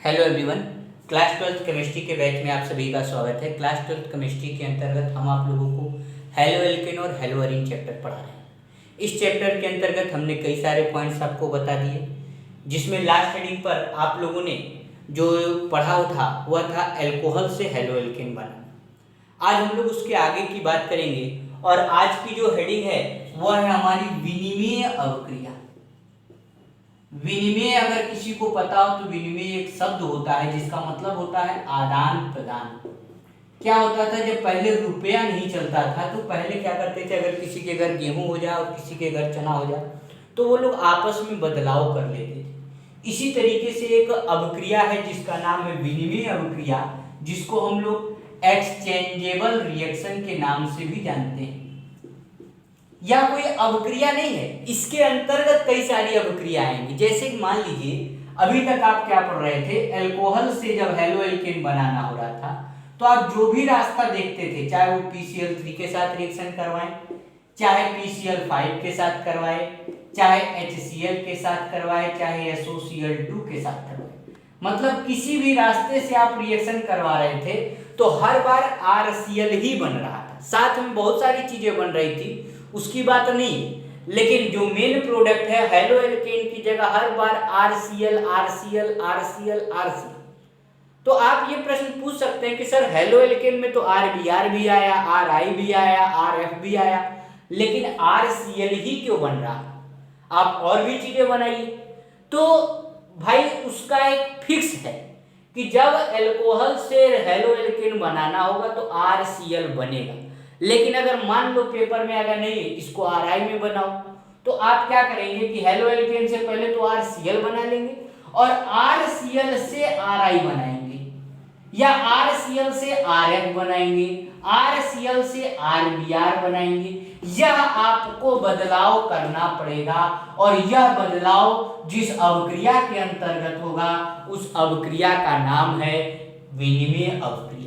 Hello everyone. Class 12th chemistry के batch में आप सभी का स्वागत है। क्लास 12th केमिस्ट्री के अंतर्गत हम आप लोगों को हेलो एल्केन और हेलो अरीन चैप्टर पढ़ा रहे हैं। इस चैप्टर के अंतर्गत हमने कई सारे पॉइंट्स आपको बता दिए, जिसमें लास्ट हेडिंग पर आप लोगों ने जो पढ़ा था वह था एल्कोहल से हेलो एल्केन बनाना। आज हम लोग उसके आगे की बात करेंगे और आज की जो हेडिंग है वह है हमारी विनिमय अवक्रिया। विनिमय अगर किसी को पता हो तो विनिमय एक शब्द होता है जिसका मतलब होता है आदान प्रदान। क्या होता था, जब पहले रुपया नहीं चलता था तो पहले क्या करते थे, अगर किसी के घर गेहूं हो जाए और किसी के घर चना हो जाए तो वो लोग आपस में बदलाव कर लेते थे। इसी तरीके से एक अवक्रिया है जिसका नाम है विनिमय अवक्रिया, जिसको हम लोग एक्सचेंजेबल रिएक्शन के नाम से भी जानते हैं। या कोई अवक्रिया नहीं है, इसके अंतर्गत कई सारी अवक्रिया आएंगी। जैसे मान लीजिए अभी तक आप क्या पढ़ रहे थे, एल्कोहल से जब हेलो एल्केन बनाना हो रहा था तो आप जो भी रास्ता देखते थे, चाहे वो PCl3 के साथ रिएक्शन करवाएं, चाहे PCl5 के साथ करवाएं, चाहे HCl के साथ करवाएं, चाहे SOCl2 के साथ करवाएं, मतलब किसी भी रास्ते से आप रिएक्शन करवा रहे थे तो हर बार RCl ही बन रहा था। साथ में बहुत सारी चीजें बन रही थी, उसकी बात नहीं, लेकिन जो मेन प्रोडक्ट है हेलो एल्केन की जगह हर बार RCl RCl RCl RCl। तो आप ये प्रश्न पूछ सकते हैं कि सर हेलो एल्केन में तो RBr भी आया, RI भी आया, RF भी आया, लेकिन RCl ही क्यों बन रहा? आप और भी चीजें बनाइए। तो भाई उसका एक फिक्स है कि जब एल्कोहल से हेलो एल्केन बनाना होगा तो RCl बनेगा। लेकिन अगर मान लो पेपर में अगर नहीं इसको RI में बनाओ तो आप क्या करेंगे कि हेलो एल्केन से पहले तो RCl बना लेंगे और RCl से RI बनाएंगे, या RCl से RF बनाएंगे, RCl से RBr बनाएंगे। यह आपको बदलाव करना पड़ेगा और यह बदलाव जिस अवक्रिया के अंतर्गत होगा उस अवक्रिया का नाम है विनिमय अवक्रिया।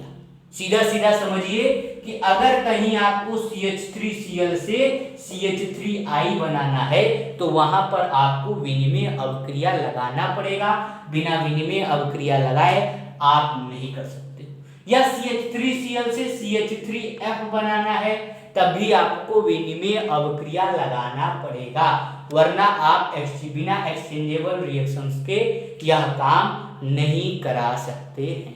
सीधा सीधा समझिए कि अगर कहीं आपको CH3Cl से CH3I बनाना है तो वहां पर आपको विनिमय अवक्रिया लगाना पड़ेगा। बिना विनिमय अवक्रिया लगाए आप नहीं कर सकते। या CH3Cl से CH3F बनाना है तब भी आपको विनिमय अवक्रिया लगाना पड़ेगा, वरना आप बिना एक्सचेंजेबल रिएक्शंस के यह काम नहीं करा सकते हैं।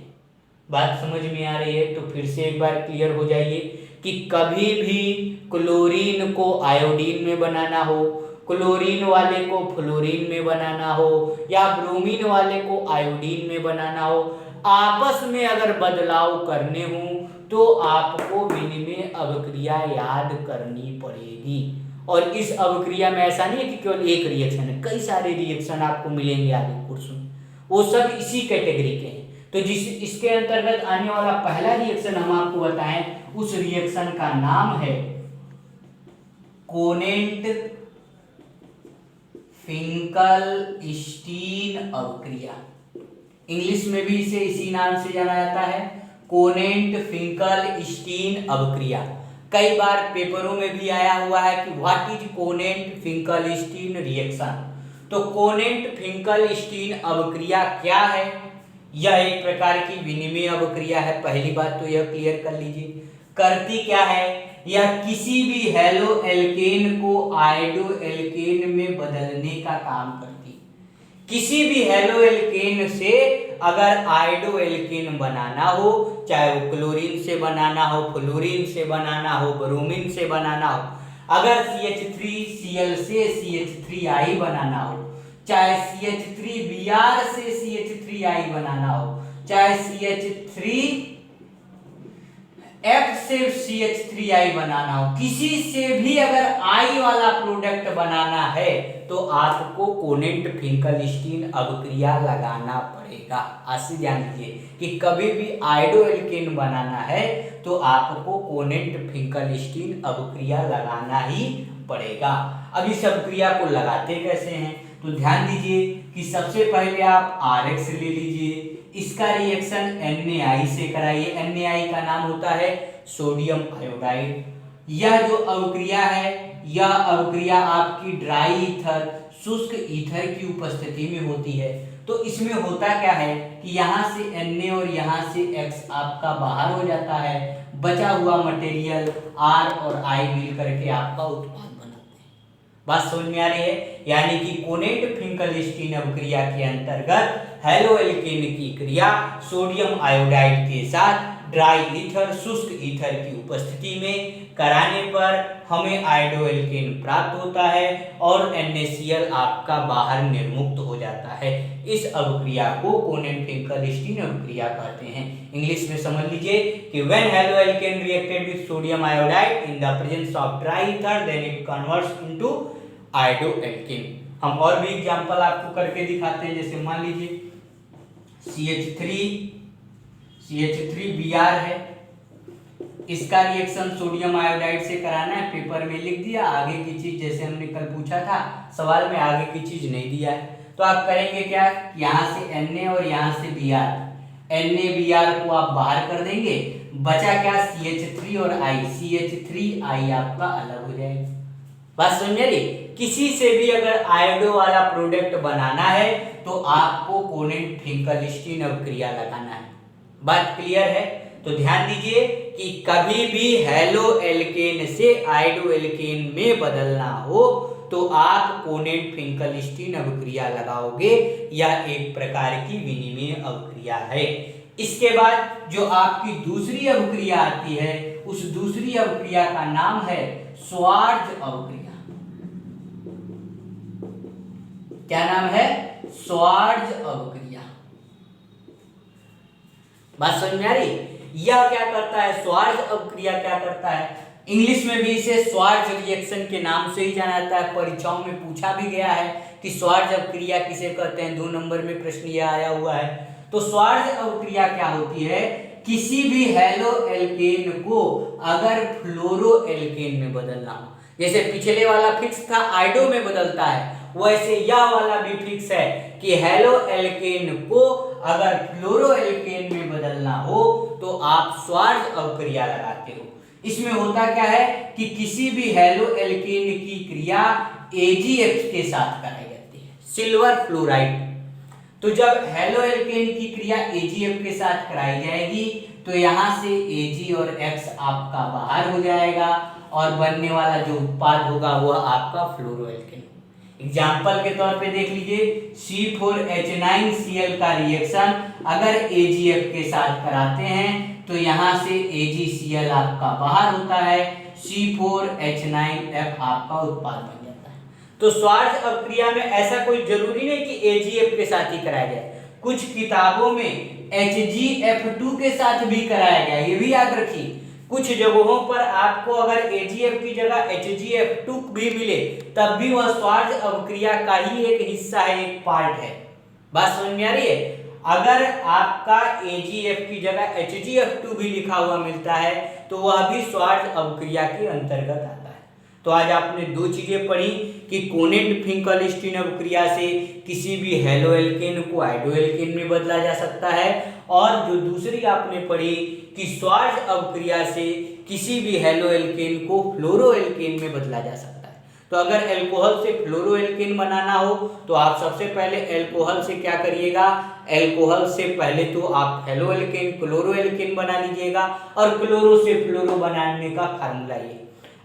बात समझ में आ रही है? तो फिर से एक बार क्लियर हो जाइए कि कभी भी क्लोरीन को आयोडीन में बनाना हो, क्लोरीन वाले को फ्लोरीन में बनाना हो, या ब्रोमीन वाले को आयोडीन में बनाना हो, आपस में अगर बदलाव करने हो तो आपको विनिमय अवक्रिया याद करनी पड़ेगी। और इस अवक्रिया में ऐसा नहीं है कि केवल एक रिएक्शन है, कई सारे रिएक्शन आपको मिलेंगे आगे कोर्स में, वो सब इसी कैटेगरी के हैं। तो जिस इसके अंतर्गत आने वाला पहला रिएक्शन हम आपको बताएं, उस रिएक्शन का नाम है कोनेंट फिंकल-स्टीन अवक्रिया। इंग्लिश में भी इसे इसी नाम से जाना जाता है, कोनेंट फिंकल-स्टीन अवक्रिया। कई बार पेपरों में भी आया हुआ है कि व्हाट इज कोनेंट फिंकल-स्टीन रिएक्शन। तो कोनेंट फिंकल-स्टीन अवक्रिया क्या है? यह एक प्रकार की विनिमय अवक्रिया है। पहली बात तो यह क्लियर कर लीजिए। करती क्या है? यह किसी भी हेलो एल्केन को आयोडो एल्केन में बदलने का काम करती है। किसी भी हेलो एल्केन से अगर आयोडो एल्केन बनाना हो, चाहे वो क्लोरीन से बनाना हो, फ्लोरीन से बनाना हो, ब्रोमीन से बनाना हो, अगर CH3Cl से CH3I बनाना हो, चाहे CH3Br से CH3I बनाना हो, चाहे CH3F से CH3I बनाना हो, किसी से भी अगर I वाला प्रोडक्ट बनाना है तो आपको कोनेंट फिंकल-स्टीन अवक्रिया लगाना पड़ेगा। आज से ध्यान दीजिए कि कभी भी आयोडो एल्केन बनाना है तो आपको कोनेंट फिंकल-स्टीन अवक्रिया लगाना ही पड़ेगा। अब इस अवक्रिया को लगाते कैसे हैं तो ध्यान दीजिए कि सबसे पहले आप RX ले लीजिए, इसका रिएक्शन NaI से कराइए। NaI का नाम होता है सोडियम आयोडाइड। यह जो अवक्रिया है यह अवक्रिया आपकी ड्राई ईथर, शुष्क ईथर की उपस्थिति में होती है। तो इसमें होता क्या है कि यहाँ से Na और यहाँ से X आपका बाहर हो जाता है, बचा हुआ मटेरियल R और I मिल करके आपका उत्पाद बनाते हैं। बात समझ में आ रही है? यानी कि कोनेट फिंकलस्टीन अभिक्रिया के अंतर्गत हेलोएल्केन की क्रिया सोडियम आयोडाइड के साथ ड्राई ईथर, शुष्क ईथर की उपस्थिति में कराने पर हमें आयोडोएल्केन प्राप्त होता है और NaCl आपका बाहर निर्मुक्त हो जाता है। इस अभिक्रिया को कोनेट फिंकलस्टीन अभिक्रिया कहते हैं। इंग्लिश में समझ लीजिए कि when haloalkane reacted with sodium iodide in the presence of dry ether then it converts into iodoalkane. हम और भी एग्जांपल आपको करके दिखाते हैं। जैसे मान लीजिए CH3Br है, इसका रिएक्शन सोडियम आयोडाइड से कराना है, पेपर में लिख दिया। आगे की चीज जैसे हमने कल पूछा था सवाल में, आगे की चीज नहीं दिया है, तो आप करेंगे क्या, यहाँ से Na और यहाँ से Br, NaBr को आप बाहर कर देंगे, बचा क्या CH3 और I, CH3I आपका अलग हो जाएगा। बात समझ रही? किसी से भी अगर आयोडो वाला प्रोडक्ट बनाना है तो आपको कोनेट फिंकलस्टीन अभिक्रिया लगाना है। बात क्लियर है? तो ध्यान दीजिए कि कभी भी हेलोएल्केन से आयोडोएल्केन में बदलना हो तो आप कोनेट फिंकलस्टीन अभिक्रिया लगाओगे, या एक प्रकार की विनिमेय अभिक्रिया है। इसके बाद जो आपकी दूसरी अभिक्रिया आती है, उस दूसरी अभिक्रिया का नाम है श्वार्ज अभिक्रिया। क्या नाम है? श्वार्ज अभिक्रिया। बात समझ में आ रही? यह क्या करता है? श्वार्ज अभिक्रिया क्या करता है? इंग्लिश में भी इसे श्वार्ज रिएक्शन के नाम से ही जाना जाता है। परीक्षाओं में पूछा भी गया है कि श्वार्ज अभिक्रिया किसे कहते हैं। 2 नंबर में प्रश्न यह आया हुआ है। तो श्वार्ज अभिक्रिया क्या होती है? किसी भी हेलोएल्केन को अगर फ्लोरोएल्केन में बदलना हो, जैसे पिछले वाला फिक्स था आयोडो में बदलता है, वैसे यह वाला भी फिक्स है कि हेलोएल्केन को अगर फ्लोरोएल्केन में बदलना हो तो आप श्वार्ज अभिक्रिया लगाते हो। इसमें होता क्या है कि किसी भी हेलोएल्केन की क्रिया AgF के साथ कराई जाती है, सिल्वर फ्लोराइड। तो जब हेलोएल्केन की क्रिया AgF के साथ कराई जाएगी तो यहाँ से Ag और X आपका बाहर हो जाएगा और बनने वाला जो उत्पाद होगा वह आपका फ्लोरोएल्केन। एग्जाम्पल के तौर पे देख लीजिए, C4H9Cl का रिएक्शन अगर AgF के साथ कराते हैं तो यहाँ से AgCl आपका बाहर होता है, C4H9F आपका उत्पाद बन जाता है। तो श्वार्ज अभिक्रिया में ऐसा कोई जरूरी नहीं कि AgF के साथ ही कराया जाए, कुछ किताबों में HgF2 के साथ भी कराया गया, ये भी याद रखिए। कुछ जगहों पर आपको अगर AgF की जगह HgF2 भी मिले तब भी वह श्वार्ज अभिक्रिया का ही एक हिस्सा है, एक पार्ट है। बात समझ में आ रही है? अगर आपका AgF की जगह HgF2 भी लिखा हुआ मिलता है तो वह भी श्वार्ज अभिक्रिया के अंतर्गत आता है। तो आज आपने 2 चीजें पढ़ी कि कोनेट फिंकलस्टीन अभिक्रिया से किसी भी हेलोएल्केन को आयोडोएल्केन में बदला जा सकता है, और जो दूसरी आपने पढ़ी कि श्वार्ज अभिक्रिया से किसी भी हेलोएल्केन को फ्लोरोएल्केन में बदला जा सकता है। तो अगर अल्कोहल से फ्लोरोएल्केन बनाना हो तो आप सबसे पहले अल्कोहल से क्या करिएगा, अल्कोहल से पहले तो आप हेलोएल्केन क्लोरोएल्केन बना लीजिएगा और क्लोरो से फ्लोरो बनाने का फार्मूला ये।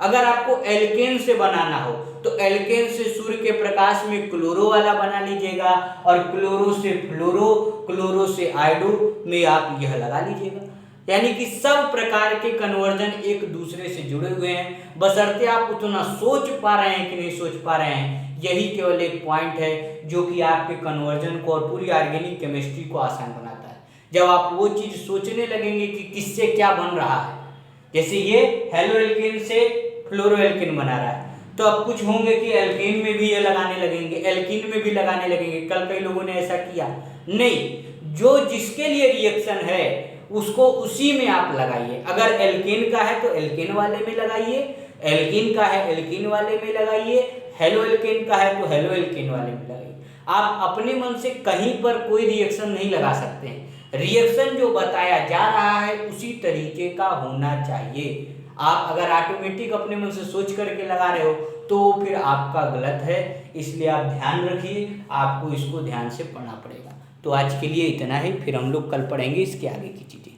अगर आपको एल्केन से बनाना हो तो एल्केन से सूर्य के प्रकाश में क्लोरो वाला बना लीजिएगा और क्लोरो से फ्लोरो, क्लोरो से आयोडो में आप यह लगा लीजिएगा। यानी कि सब प्रकार के कन्वर्जन एक दूसरे से जुड़े हुए हैं, बशर्ते आप उतना सोच पा रहे हैं कि नहीं सोच पा रहे हैं। यही केवल एक पॉइंट है जो कि आपके कन्वर्जन को और पूरी ऑर्गेनिक केमिस्ट्री को आसान बनाता है। जब आप वो चीज सोचने लगेंगे कि किससे क्या बन रहा है, जैसे ये हेलोएल्केन से फ्लोरोएल्केन बना रहा है, तो अब कुछ होंगे कि एल्केन में भी ये लगाने लगेंगे, एल्कीन में भी लगाने लगेंगे। कल कई लोगों ने ऐसा किया नहीं, जो जिसके लिए रिएक्शन है उसको उसी में आप लगाइए। अगर एल्केन का है तो एल्केन वाले में लगाइए, एल्कीन का है एल्कीन वाले में लगाइए, हेलोएल्केन का है तो हेलोएल्केन वाले में लगाइए। आप अपने मन से कहीं पर कोई रिएक्शन नहीं लगा सकते हैं। रिएक्शन जो बताया जा रहा है उसी तरीके का होना चाहिए। आप अगर ऑटोमेटिक अपने मन से सोच करके लगा रहे हो तो फिर आपका गलत है। इसलिए आप ध्यान रखिए, आपको इसको ध्यान से पढ़ना पड़ेगा। तो आज के लिए इतना ही, फिर हम लोग कल पढ़ेंगे इसके आगे की चीज़ें।